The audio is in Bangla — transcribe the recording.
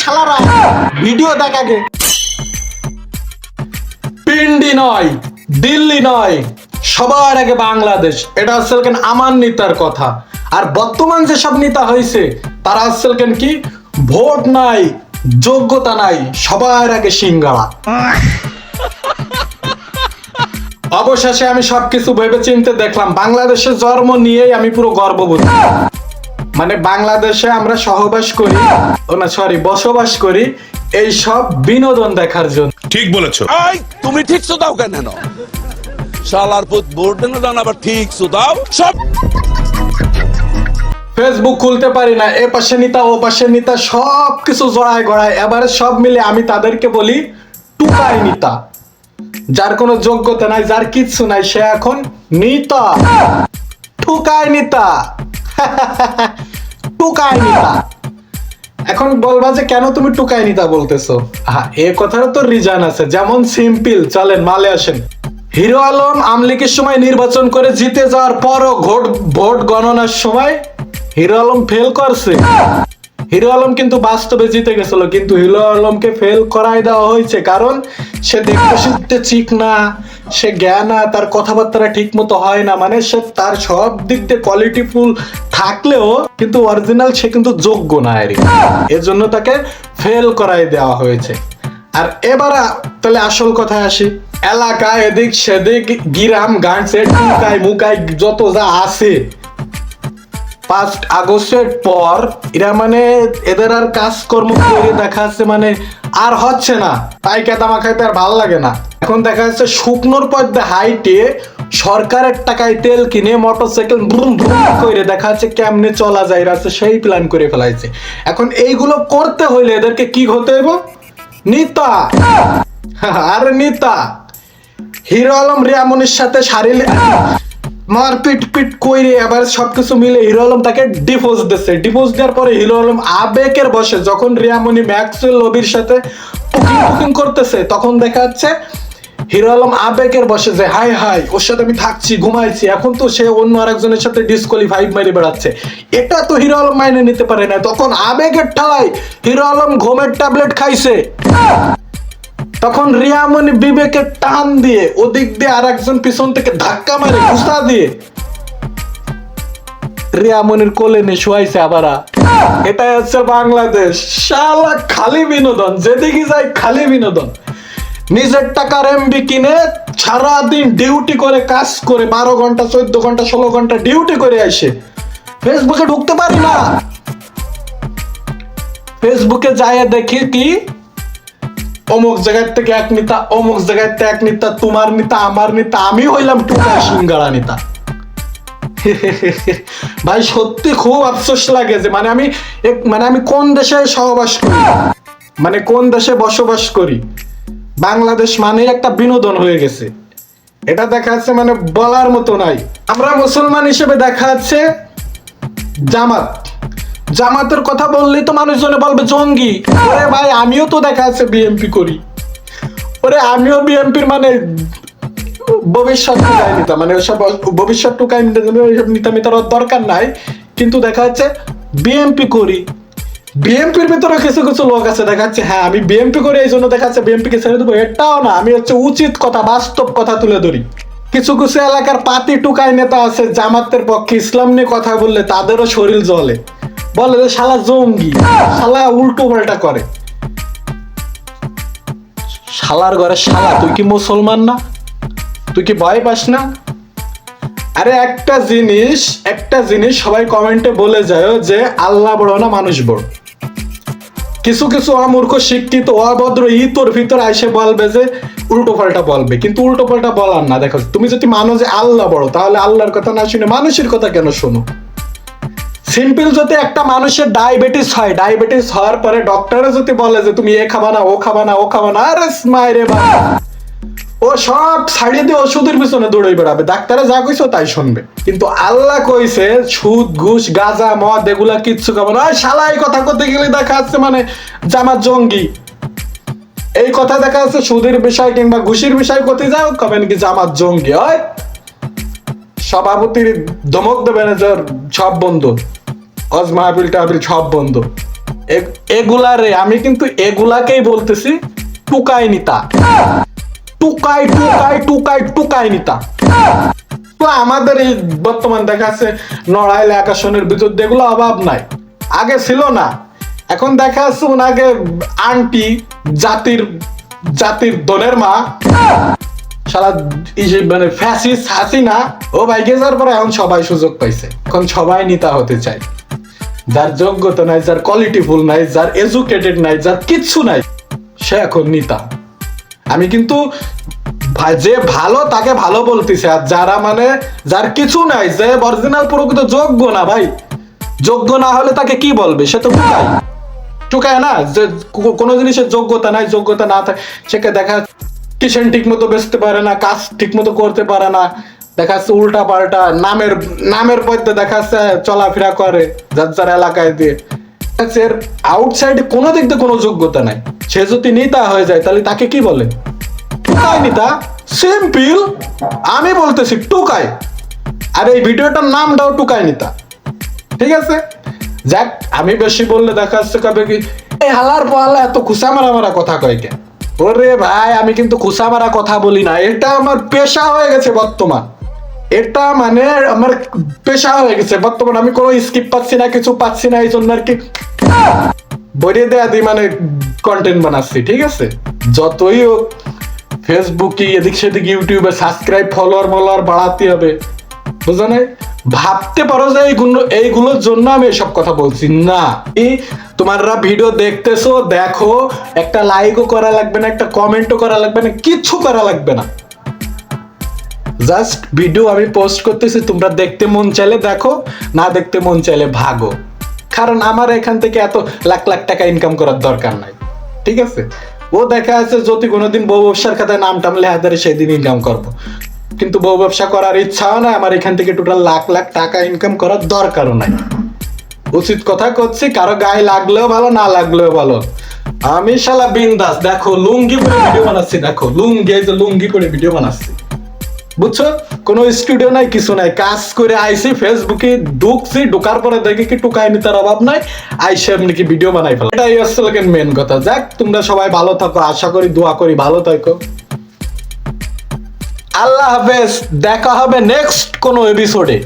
শালারা ভিডিও দেখ আগে। পিন্ডি নয়, দিল্লি নয়, সবার আগে বাংলাদেশ। এটা আসলে কেন আমার নেতার কথা। আর বর্তমান যে সব নেতা হয়েছে তারা আসলে কেন কি ভোট নাই, যোগ্যতা নাই, সবার আগে সিঙ্গাড়া। অবশেষে আমি সবকিছু ভেবে চিনতে দেখলাম বাংলাদেশে জন্ম নিয়েই আমি পুরো গর্ববোধ। মানে বাংলাদেশে আমরা সহবাস করি, বসবাস করি এই সব বিনোদন দেখার জন্য। ঠিক বলেছো। তুমি ঠিক দাও কেন শালার পুত ভোট দেন আবার ঠিক দাও সব। ফেসবুক খুলতে পারি না, এ পাশে নিতা ও পাশে নিতা সব কিছু জড়ায় গড়ায়, এবারে সব মিলে আমি তাদেরকে বলি টুকাই নিতা। যার কোনো যোগ্যতা নাই, যার কিচ্ছু নাই, সে এখন নিতা, টুকাই নিতা। টুকাই নিতা। এখন বলবা যে কেন তুমি টুকাই নিতা বলতেছো? হ্যাঁ, এ কথারও তো রিজন আছে। যেমন সিম্পল, চলেন মালে আসেন। হিরো আলম আমলিকের সময় নির্বাচন করে জিতে যাওয়ার পরও ভোট গণনার সময় হিরো আলম ফেল করছে। হিরো আলম কিন্তু বাস্তবে জিতে গেছিল, কিন্তু হিরো আলমকে ফেল করাই দেওয়া হয়েছে কারণ সে দেখতে শুনতে চিকনা, সে জ্ঞানা, তার কথাবার্তা ঠিক মতো হয় না। মানে সে তার সব দিক দিয়ে কোয়ালিটিফুল থাকলেও কিন্তু অরিজিনাল সে কিন্তু যোগ্য না, এর জন্য তাকে ফেল করাই দেওয়া হয়েছে। আর এবার তাহলে আসল কথায় আসি। এলাকা এদিক সেদিক, গিরাম গানছে, টুকাই মুকাই যত যা আছে, 5 আগস্টের পর এরা মানে এদের আর কাজকর্ম করে দেখা যাচ্ছে মানে আর হচ্ছে না। পাইকা দামা খাইতে আর ভালো লাগে না। এখন দেখা যাচ্ছে শুকনোর পদ্মে হাইটে সরকারের টাকায় তেল কিনে মোটরসাইকেল ব্রুম ব্রুম করে দেখা যাচ্ছে কেমনে চলা যায় রাস্তা সেই প্ল্যান করে ফেলাইছে। এখন এইগুলো করতে হইলে এদেরকে কি হতে হইব? নেতা। আর নেতা হিরো আলম রিয়ামনির সাথে শারীরিক মারপিট পিট কইরে আবার সবকিছু মিলে হিরো আলম তাকে ডিভোর্স দিচ্ছে। ডিভোর্স দেওয়ার পরে হিরো আলম আবেগের বসে যখন রিয়ামনি ম্যাক্সওয়েল লবির সাথে পুকিং করতেছে, তখন দেখা যাচ্ছে হিরো আলম আবেগের বসে যে হাই হাই ওর সাথে আমি থাকছি, ঘুমাইছি, এখন তো সে অন্য আরেকজনের সাথে ডিসকোয়ালিফাই মারি বেড়াচ্ছে। এটা তো হিরো আলম মাইনে নিতে পারে না। তখন আবেগের ঠালাই হিরো আলম ঘুমের ট্যাবলেট খাইছে। তখন রিয়ামনি বিবেকে টান দিয়ে ওদিক দিয়ে আর একজন পিছন থেকে ধাক্কা মারে ঘুষা দিয়ে রিয়ামনির কোলে নিয়ে শুয়াইছে আবারা। এটাই হচ্ছে বাংলাদেশ। শালা খালি বিনোদন, যেদিকে যাই খালি বিনোদন। নিজের টাকার এমবি কিনে সারাদিন ডিউটি করে কাজ করে 12 ঘন্টা 14 ঘন্টা 16 ঘন্টা ডিউটি করে আসে ফেসবুকে ঢুকতে পারি না। ফেসবুকে যায় দেখি কি অমুক জায়গার থেকে এক নেতা, অমুক জায়গার থেকে এক নেতা, তোমার নেতা, আমার নেতা, আমি হইলাম টুকা সিঙ্গারা নেতা। ভাই সত্যি খুব আফসোস লাগে যে মানে আমি কোন দেশে সহবাস করি, মানে কোন দেশে বসবাস করি। বাংলাদেশ মানে একটা বিনোদন হয়ে গেছে। এটা দেখা যাচ্ছে মানে বলার মতো নাই। আমরা মুসলমান হিসেবে দেখা যাচ্ছে জামাতের কথা বললেই তো মানুষজনে বলবে জঙ্গি। ওরে ভাই আমিও তো দেখা যাচ্ছে বিএমপি করি, ওরে আমিও বিএমপির মানে ভবিষ্যৎ টুকাই নিতা, মানে ওসব ভবিষ্যৎ টুকাই নিতা মিতার দরকার নাই, কিন্তু দেখা যাচ্ছে বিএমপি করি। বিএমপির ভিতরে কিছু কিছু লোক আছে দেখা যাচ্ছে হ্যাঁ আমি বিএমপি করি এই জন্য দেখা যাচ্ছে বিএমপি কে ছেড়ে দেবো, এটাও না। আমি হচ্ছে উচিত কথা, বাস্তব কথা তুলে ধরি। কিছু কিছু এলাকার পাতি টুকাই নেতা আছে জামাতের পক্ষে, ইসলাম নিয়ে কথা বললে তাদেরও শরীর জ্বলে, বলে যে শালা জঙ্গি, শালা উল্টো পাল্টা করে। শালার ঘরে শালা, তুই কি মুসলমান না? তুই কি ভয় পাস না? আরে একটা জিনিস সবাই কমেন্টে বলে যায় যে আল্লাহ বড় না মানুষ বড়। কিছু কিছু অমূর্খ শিক্ষিত অভদ্র তোর ভিতরে এসে বলবে যে উল্টো পাল্টা বলবে, কিন্তু উল্টো পাল্টা বলার না। দেখো তুমি যদি মানো যে আল্লাহ বড়, তাহলে আল্লাহর কথা না শুনে মানুষের কথা কেন শোনো? সিম্পল, যদি একটা মানুষের ডায়াবেটিস হয়, ডায়াবেটিস হওয়ার পরে ডক্টরে যদি বলে যে তুমি এ খাবা না, ও খাবা না, ও খাবা না, আরে মাইরে বাবা, ও সব ছাড়িয়ে দিয়ে ওষুধের পিছনে দৌড়ে বেড়াবে। ডাক্তারে যা কইছো তাই শুনবে। কিন্তু আল্লাহ কইছে সুদ ঘুষ গাঁজা মদ এগুলা কিচ্ছু খাবো না। শালা এই কথা করতে গেলে দেখা যাচ্ছে মানে জামাত জঙ্গি। এই কথা দেখা যাচ্ছে সুদের বিষয় কিংবা ঘুষির বিষয় করতে যাও কবেন কি জামাত জঙ্গি হয় সভাপতির ধমক দেবে না যার সব বন্ধ অজ মাহফিল টাহফিল সব বন্ধ এগুলা রে আমি কিন্তু এগুলাকেই বলতেছি টুকাই নিতা টুকাই টুকাই টুকাই টুকাই নিতা তো আমাদের এই বর্তমান দেখা যাচ্ছে নড়াইল আকাশনের বিরুদ্ধে এগুলো অভাব নাই আগে ছিল না এখন দেখা যাচ্ছে ওনাকে আন্টি জাতির জাতির দনের মা সারা মানে ফ্যাসিস হাসিনা ও বাইকে যাওয়ার পরে এখন সবাই সুযোগ পাইছে এখন সবাই নেতা হতে চায় যার যোগ্যতা নাই যার কোয়ালিটিফুল নাই যার এডুকেটেড নাই যার কিচ্ছু নাই সে এখন নেতা আমি কিন্তু যে ভালো তাকে ভালো বলতেছে আর যারা মানে যার কিছু নাই যে অরিজিনাল প্রকৃত যোগ্য না ভাই যোগ্য না হলে তাকে কি বলবে সে তো টুকায় টুকায় না যে কোনো জিনিসের যোগ্যতা নাই যোগ্যতা না থাকে সেকে দেখা কিষেন ঠিক মতো বেচতে পারে না কাজ ঠিক মতো করতে পারে না দেখা যাচ্ছে উল্টা পাল্টা নামের মধ্যে দেখা যাচ্ছে চলাফেরা করে যার যার এলাকায় দিয়ে এর আউটসাইডে কোনো দিক দিয়ে কোনো যোগ্যতা নাই সে যদি নেতা হয়ে যায় তাহলে তাকে কি বলে টুকাই নেতা সিম্পল আমি বলতেছি টুকাই আর এই ভিডিওটার নামটাও টুকাই নেতা ঠিক আছে যাক আমি বেশি বললে দেখা যাচ্ছে কবে কি এই হালার পালা এত খুশা মারা কথা কয় কে ওরে ভাই আমি কিন্তু খুশা মারা কথা বলি না এটা আমার পেশা হয়ে গেছে বর্তমান এটা মানে আমার পেশা হয়ে গেছে বর্তমান আমি কোনো স্কিপ পাচ্ছি না কিছু পাচ্ছি না এই জন্য আর কি বইয়ে দেয়া দিই মানে কন্টেন্ট বানাচ্ছি ঠিক আছে যতই হোক ফেসবুকে এদিক সেদিক ইউটিউবে সাবস্ক্রাইব ফলোয়ার মলোয়ার বাড়াতে হবে বুঝা নাই ভাবতে পারো যে এইগুলোর জন্য আমি এসব কথা বলছি না তোমরা ভিডিও দেখতেছো দেখো একটা লাইকও করা লাগবে না একটা কমেন্টও করা লাগবে না কিচ্ছু করা লাগবে না জাস্ট ভিডিও আমি পোস্ট করতেছি তোমরা দেখতে মন চাইলে দেখো না দেখতে মন চাইলে ভাগো কারণ আমার এখান থেকে এত লাখ লাখ টাকা ইনকাম করার দরকার নাই ঠিক আছে ও দেখা যাচ্ছে যদি কোনোদিন বউ ব্যবসার খাতায় নাম টাম লেখা ধরে সেদিন ইনকাম করবো কিন্তু বউ ব্যবসা করার ইচ্ছাও নাই আমার এখান থেকে টোটাল লাখ লাখ টাকা ইনকাম করার দরকারও নাই উচিত কথা করছি কারো গায়ে লাগলেও ভালো না লাগলেও ভালো আমি শালা বিন্দাস দেখো লুঙ্গি পরে ভিডিও বানাচ্ছি দেখো লুঙ্গি এই যে লুঙ্গি পরে ভিডিও বানাচ্ছি বুঝছো কোনো স্টুডিও নাই কিছু নাই কাজ করে আইসি ফেসবুকে ঢুকছি ঢোকার পরে দেখি কি টুকাই নিতার অভাব নাই আইসে এমনি কি ভিডিও বানাই ফেলা এটাই হচ্ছে মেন কথা যাক তোমরা সবাই ভালো থাকো আশা করি দোয়া করি ভালো থাকো আল্লাহ হাফেজ দেখা হবে নেক্সট কোনো এপিসোডে